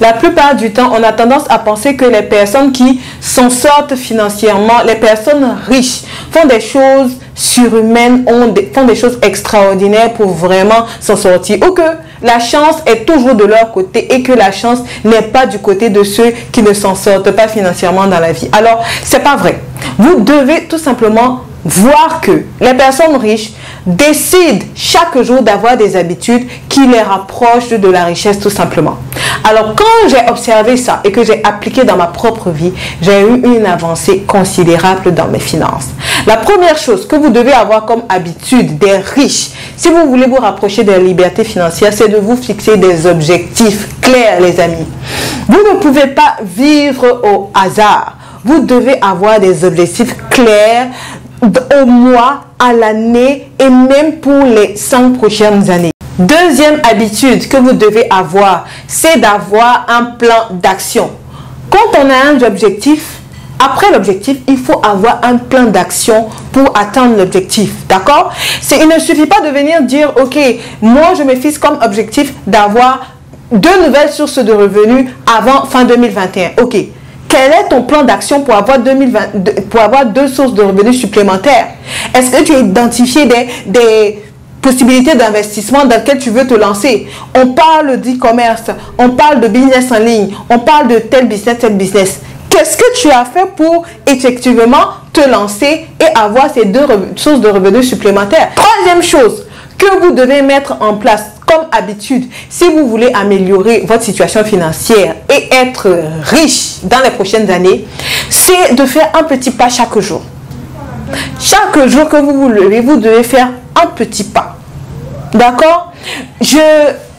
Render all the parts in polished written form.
La plupart du temps, on a tendance à penser que les personnes qui s'en sortent financièrement, les personnes riches, font des choses surhumaines, font des choses extraordinaires pour vraiment s'en sortir. Ou que la chance est toujours de leur côté et que la chance n'est pas du côté de ceux qui ne s'en sortent pas financièrement dans la vie. Alors, c'est pas vrai. Vous devez tout simplement voir que les personnes riches décident chaque jour d'avoir des habitudes qui les rapprochent de la richesse tout simplement. Alors quand j'ai observé ça et que j'ai appliqué dans ma propre vie, j'ai eu une avancée considérable dans mes finances. La première chose que vous devez avoir comme habitude des riches, si vous voulez vous rapprocher de la liberté financière, c'est de vous fixer des objectifs clairs, les amis. Vous ne pouvez pas vivre au hasard. Vous devez avoir des objectifs clairs au mois, à l'année et même pour les 5 prochaines années. Deuxième habitude que vous devez avoir, c'est d'avoir un plan d'action. Quand on a un objectif, après l'objectif, il faut avoir un plan d'action pour atteindre l'objectif. D'accord? Il ne suffit pas de venir dire, ok, moi je me fixe comme objectif d'avoir 2 nouvelles sources de revenus avant fin 2021. Ok. Quel est ton plan d'action pour avoir 2 sources de revenus supplémentaires? Est-ce que tu as identifié des possibilités d'investissement dans lesquelles tu veux te lancer? On parle d'e-commerce, on parle de business en ligne, on parle de tel business. Qu'est-ce que tu as fait pour effectivement te lancer et avoir ces 2 sources de revenus supplémentaires? Troisième chose que vous devez mettre en place comme habitude, si vous voulez améliorer votre situation financière et être riche dans les prochaines années, c'est de faire un petit pas chaque jour. Chaque jour que vous vous levez, vous devez faire un petit pas. D'accord? Je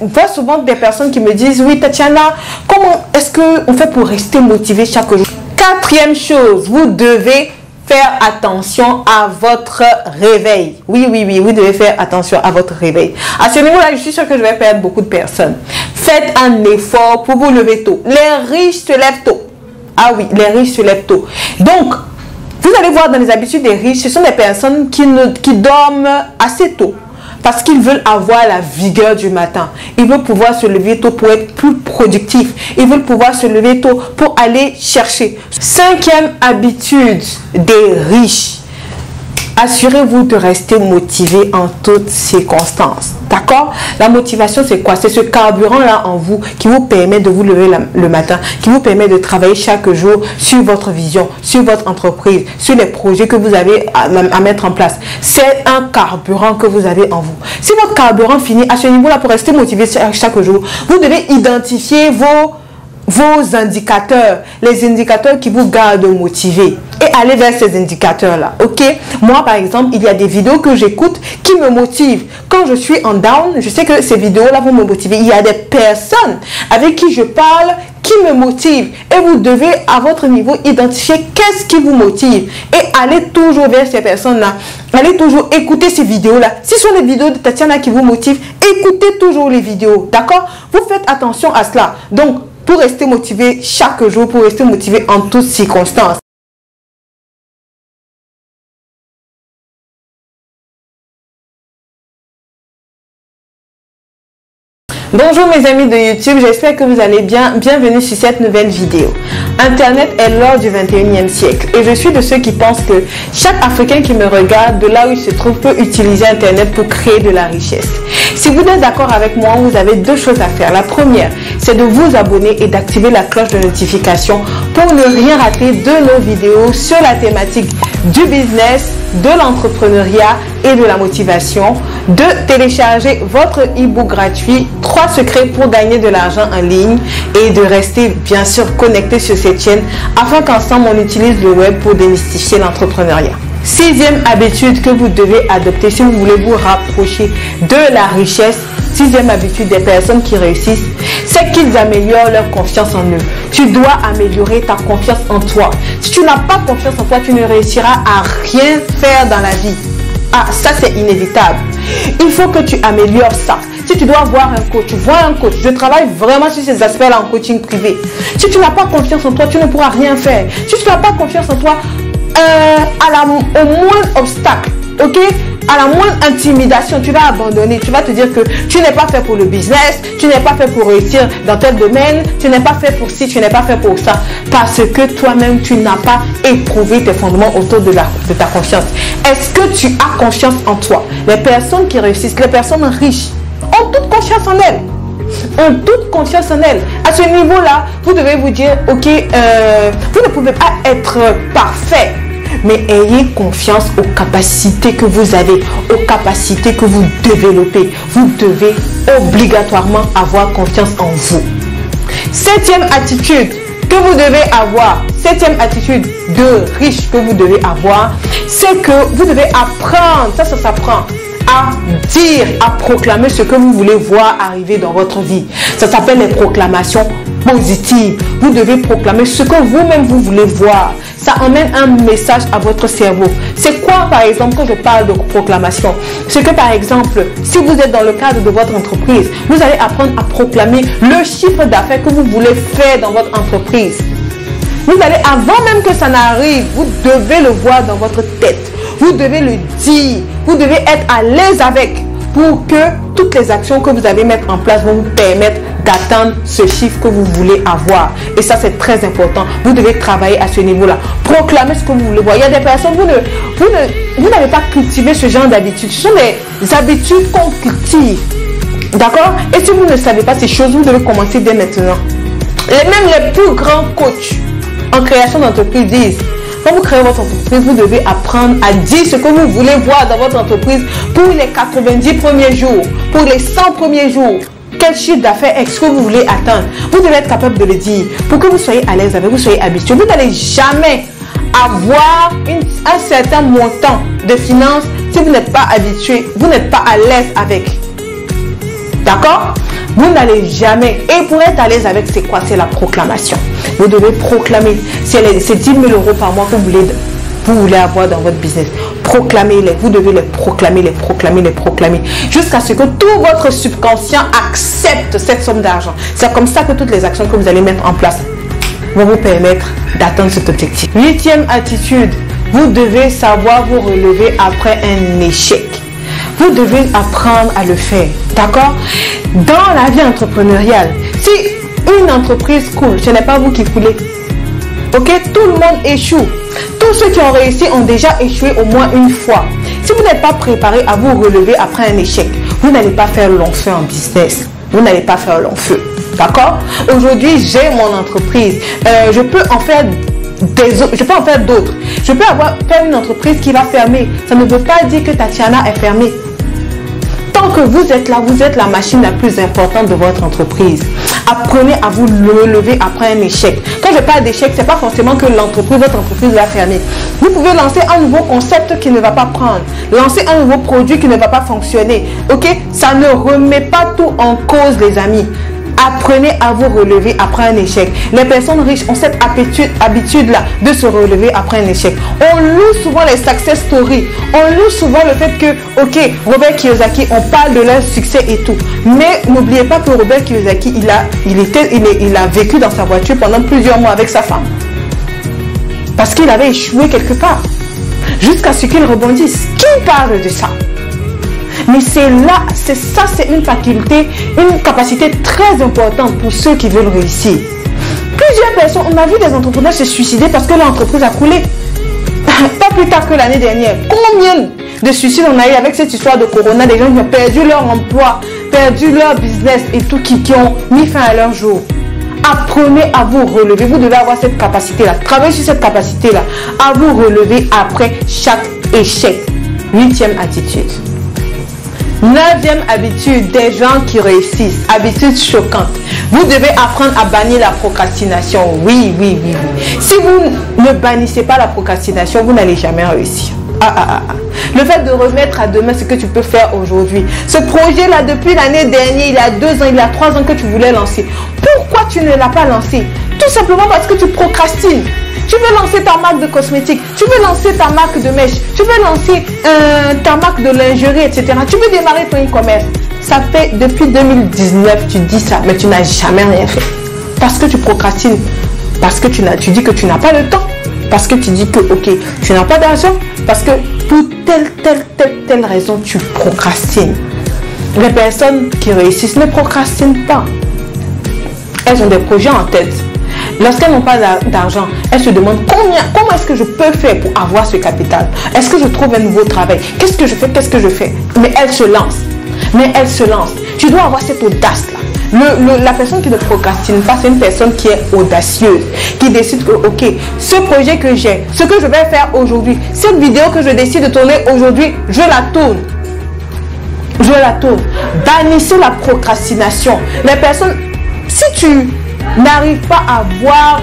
vois souvent des personnes qui me disent, oui Tatiana, comment est-ce qu'on fait pour rester motivé chaque jour? Quatrième chose, vous devez faire attention à votre réveil. Oui, vous devez faire attention à votre réveil. À ce niveau-là, je suis sûre que je vais perdre beaucoup de personnes. Faites un effort pour vous lever tôt. Les riches se lèvent tôt. Ah oui, les riches se lèvent tôt. Donc, vous allez voir dans les habitudes des riches, ce sont des personnes qui dorment assez tôt. Parce qu'ils veulent avoir la vigueur du matin. Ils veulent pouvoir se lever tôt pour être plus productifs. Ils veulent pouvoir se lever tôt pour aller chercher. 5e habitude des riches. Assurez-vous de rester motivé en toutes circonstances. D'accord? La motivation, c'est quoi? C'est ce carburant-là en vous qui vous permet de vous lever le matin, qui vous permet de travailler chaque jour sur votre vision, sur votre entreprise, sur les projets que vous avez à mettre en place. C'est un carburant que vous avez en vous. Si votre carburant finit à ce niveau-là pour rester motivé chaque jour, vous devez identifier vos indicateurs, les indicateurs qui vous gardent motivé et aller vers ces indicateurs-là, ok? Moi, par exemple, il y a des vidéos que j'écoute qui me motivent. Quand je suis en down, je sais que ces vidéos-là vont me motiver. Il y a des personnes avec qui je parle qui me motivent et vous devez, à votre niveau, identifier qu'est-ce qui vous motive et aller toujours vers ces personnes-là. Allez toujours écouter ces vidéos-là. Si ce sont les vidéos de Tatiana qui vous motivent, écoutez toujours les vidéos, d'accord? Vous faites attention à cela. Donc, pour rester motivé chaque jour, pour rester motivé en toutes circonstances. Bonjour mes amis de YouTube, j'espère que vous allez bien. Bienvenue sur cette nouvelle vidéo. Internet est l'or du 21e siècle et je suis de ceux qui pensent que chaque Africain qui me regarde de là où il se trouve peut utiliser Internet pour créer de la richesse. Si vous êtes d'accord avec moi, vous avez 2 choses à faire. La première, c'est de vous abonner et d'activer la cloche de notification pour ne rien rater de nos vidéos sur la thématique du business, de l'entrepreneuriat et de la motivation, de télécharger votre e-book gratuit 3 secrets pour gagner de l'argent en ligne et de rester bien sûr connecté sur cette chaîne afin qu'ensemble on utilise le web pour démystifier l'entrepreneuriat. 6e habitude que vous devez adopter si vous voulez vous rapprocher de la richesse, 6e habitude des personnes qui réussissent, c'est qu'ils améliorent leur confiance en eux. Tu dois améliorer ta confiance en toi. Si tu n'as pas confiance en toi, tu ne réussiras à rien faire dans la vie. Ah, ça c'est inévitable. Il faut que tu améliores ça. Si tu dois voir un coach, vois un coach. Je travaille vraiment sur ces aspects-là en coaching privé. Si tu n'as pas confiance en toi, tu ne pourras rien faire. Si tu n'as pas confiance en toi, au moindre obstacle, ok, à la moindre intimidation, tu vas abandonner. Tu vas te dire que tu n'es pas fait pour le business, tu n'es pas fait pour réussir dans tel domaine, tu n'es pas fait pour ci, tu n'es pas fait pour ça. Parce que toi-même, tu n'as pas éprouvé tes fondements autour de ta confiance. Est-ce que tu as confiance en toi? Les personnes qui réussissent, les personnes riches, ont toute confiance en elles. Ont toute confiance en elles. À ce niveau-là, vous devez vous dire, ok, vous ne pouvez pas être parfait, mais ayez confiance aux capacités que vous avez, aux capacités que vous développez. Vous devez obligatoirement avoir confiance en vous. Septième attitude que vous devez avoir, septième attitude de riche que vous devez avoir, c'est que vous devez apprendre, ça s'apprend, à dire, à proclamer ce que vous voulez voir arriver dans votre vie. Ça s'appelle les proclamations positives. Vous devez proclamer ce que vous-même vous voulez voir. Ça emmène un message à votre cerveau. C'est quoi, par exemple, quand je parle de proclamation? C'est que, par exemple, si vous êtes dans le cadre de votre entreprise, vous allez apprendre à proclamer le chiffre d'affaires que vous voulez faire dans votre entreprise. Vous allez, avant même que ça n'arrive, vous devez le voir dans votre tête. Vous devez le dire. Vous devez être à l'aise avec pour que toutes les actions que vous allez mettre en place vont vous permettre d'atteindre ce chiffre que vous voulez avoir. Et ça, c'est très important. Vous devez travailler à ce niveau-là. Proclamez ce que vous voulez voir. Il y a des personnes, vous n'avez pas cultivé ce genre d'habitudes. Ce sont des habitudes qu'on cultive. D'accord? Et si vous ne savez pas ces choses, vous devez commencer dès maintenant. Et même les plus grands coachs en création d'entreprise disent, quand vous créez votre entreprise, vous devez apprendre à dire ce que vous voulez voir dans votre entreprise pour les 90 premiers jours, pour les 100 premiers jours. Quel chiffre d'affaires est-ce que vous voulez atteindre? Vous devez être capable de le dire pour que vous soyez à l'aise avec, vous soyez habitué. Vous n'allez jamais avoir un certain montant de finances si vous n'êtes pas habitué, vous n'êtes pas à l'aise avec. D'accord? Vous n'allez jamais. Et pour être à l'aise avec, c'est quoi? C'est la proclamation. Vous devez proclamer. C'est 10 000 € par mois que vous voulez avoir dans votre business. Proclamez-les. Vous devez les proclamer, les proclamer, les proclamer. Jusqu'à ce que tout votre subconscient accepte cette somme d'argent. C'est comme ça que toutes les actions que vous allez mettre en place vont vous permettre d'atteindre cet objectif. 8e attitude. Vous devez savoir vous relever après un échec. Vous devez apprendre à le faire. D'accord? Dans la vie entrepreneuriale, si une entreprise coule, ce n'est pas vous qui coulez. Ok? Tout le monde échoue. Tous ceux qui ont réussi ont déjà échoué au moins une fois. Si vous n'êtes pas préparé à vous relever après un échec, vous n'allez pas faire long feu en business. Vous n'allez pas faire long feu. D'accord? Aujourd'hui, j'ai mon entreprise. Je peux en faire d'autres. Je peux faire une entreprise qui va fermer. Ça ne veut pas dire que Tatiana est fermée. Tant que vous êtes là, vous êtes la machine la plus importante de votre entreprise. Apprenez à vous relever après un échec. Quand je parle d'échec, ce n'est pas forcément que votre entreprise va fermer. Vous pouvez lancer un nouveau concept qui ne va pas prendre. Lancer un nouveau produit qui ne va pas fonctionner. Ok? Ça ne remet pas tout en cause, les amis. Apprenez à vous relever après un échec. Les personnes riches ont cette habitude-là de se relever après un échec. On loue souvent les success stories. On loue souvent le fait que, ok, Robert Kiyosaki, on parle de leur succès et tout. Mais n'oubliez pas que Robert Kiyosaki, il a vécu dans sa voiture pendant plusieurs mois avec sa femme. Parce qu'il avait échoué quelque part. Jusqu'à ce qu'il rebondisse. Qui parle de ça? Mais c'est une faculté, une capacité très importante pour ceux qui veulent réussir. Plusieurs personnes, on a vu des entrepreneurs se suicider parce que l'entreprise a coulé. Pas plus tard que l'année dernière. Combien de suicides on a eu avec cette histoire de corona? Des gens qui ont perdu leur emploi, perdu leur business et tout, qui ont mis fin à leur jour. Apprenez à vous relever. Vous devez avoir cette capacité-là. Travaillez sur cette capacité-là. À vous relever après chaque échec. 8e attitude. 9e habitude des gens qui réussissent. Habitude choquante. Vous devez apprendre à bannir la procrastination. Oui. Si vous ne bannissez pas la procrastination, vous n'allez jamais réussir. Le fait de remettre à demain ce que tu peux faire aujourd'hui. Ce projet-là, depuis l'année dernière, il y a 2 ans, il y a 3 ans que tu voulais lancer. Pourquoi tu ne l'as pas lancé? Tout simplement parce que tu procrastines. Tu veux lancer ta marque de cosmétiques, tu veux lancer ta marque de mèche, tu veux lancer ta marque de lingerie, etc. Tu veux démarrer ton e-commerce. Ça fait depuis 2019, tu dis ça, mais tu n'as jamais rien fait. Parce que tu procrastines. Parce que tu dis que tu n'as pas le temps. parce que tu dis que, ok, tu n'as pas d'argent, parce que pour telle raison, tu procrastines. Les personnes qui réussissent ne procrastinent pas. Elles ont des projets en tête. Lorsqu'elles n'ont pas d'argent, elles se demandent comment est-ce que je peux faire pour avoir ce capital? Est-ce que je trouve un nouveau travail? Qu'est-ce que je fais? Mais elles se lancent. Tu dois avoir cette audace-là. La personne qui ne procrastine pas, c'est une personne qui est audacieuse, qui décide que, ok, ce projet que j'ai, ce que je vais faire aujourd'hui, cette vidéo que je décide de tourner aujourd'hui, je la tourne. Bannissez la procrastination. Les personnes, si tu n'arrives pas à voir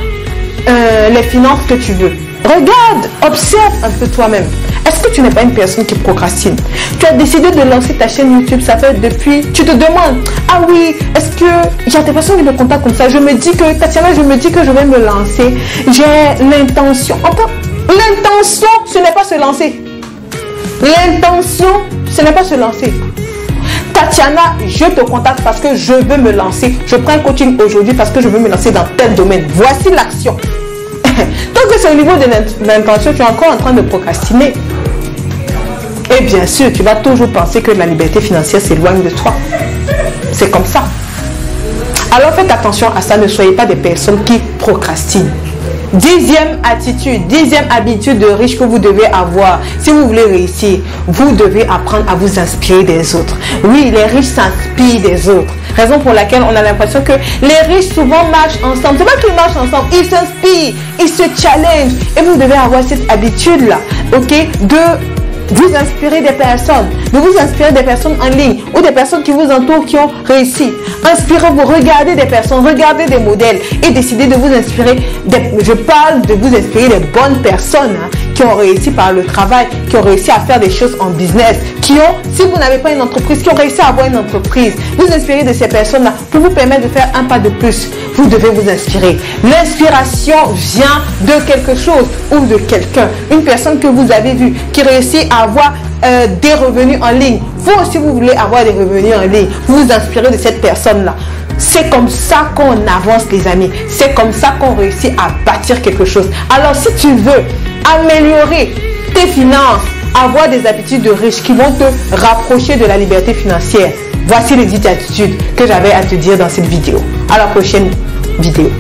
les finances que tu veux, regarde, observe un peu toi-même. Est-ce que tu n'es pas une personne qui procrastine? Tu as décidé de lancer ta chaîne YouTube, ça fait depuis... Tu te demandes, ah oui, est-ce que... Il y a des personnes qui me contactent comme ça. Je me dis que, Tatiana, je vais me lancer. J'ai l'intention. Enfin, l'intention, ce n'est pas se lancer. L'intention, ce n'est pas se lancer. Tatiana, je te contacte parce que je veux me lancer. Je prends un coaching aujourd'hui parce que je veux me lancer dans tel domaine. Voici l'action. Tant que c'est au niveau de l'intention, tu es encore en train de procrastiner. Et bien sûr, tu vas toujours penser que la liberté financière s'éloigne de toi. C'est comme ça. Alors faites attention à ça, ne soyez pas des personnes qui procrastinent. Dixième habitude de riche que vous devez avoir. Si vous voulez réussir, vous devez apprendre à vous inspirer des autres. Oui, les riches s'inspirent des autres. Raison pour laquelle on a l'impression que les riches souvent marchent ensemble. C'est pas qu'ils marchent ensemble, ils s'inspirent, ils se challengent. Et vous devez avoir cette habitude-là, ok, de vous inspirer des personnes, en ligne ou des personnes qui vous entourent qui ont réussi. Inspirez-vous, regardez des personnes, regardez des modèles et décidez de vous inspirer. Je parle de vous inspirer des bonnes personnes qui ont réussi par le travail, qui ont réussi à faire des choses en business, qui ont, si vous n'avez pas une entreprise, qui ont réussi à avoir une entreprise. Vous inspirez de ces personnes-là pour vous permettre de faire un pas de plus. Vous devez vous inspirer. L'inspiration vient de quelque chose ou de quelqu'un. Une personne que vous avez vue qui réussit à avoir des revenus en ligne. Vous aussi, vous voulez avoir des revenus en ligne. Vous vous inspirez de cette personne-là. C'est comme ça qu'on avance, les amis. C'est comme ça qu'on réussit à bâtir quelque chose. Alors, si tu veux améliorer tes finances, avoir des habitudes de riches qui vont te rapprocher de la liberté financière, voici les 10 attitudes que j'avais à te dire dans cette vidéo. À la prochaine vidéo.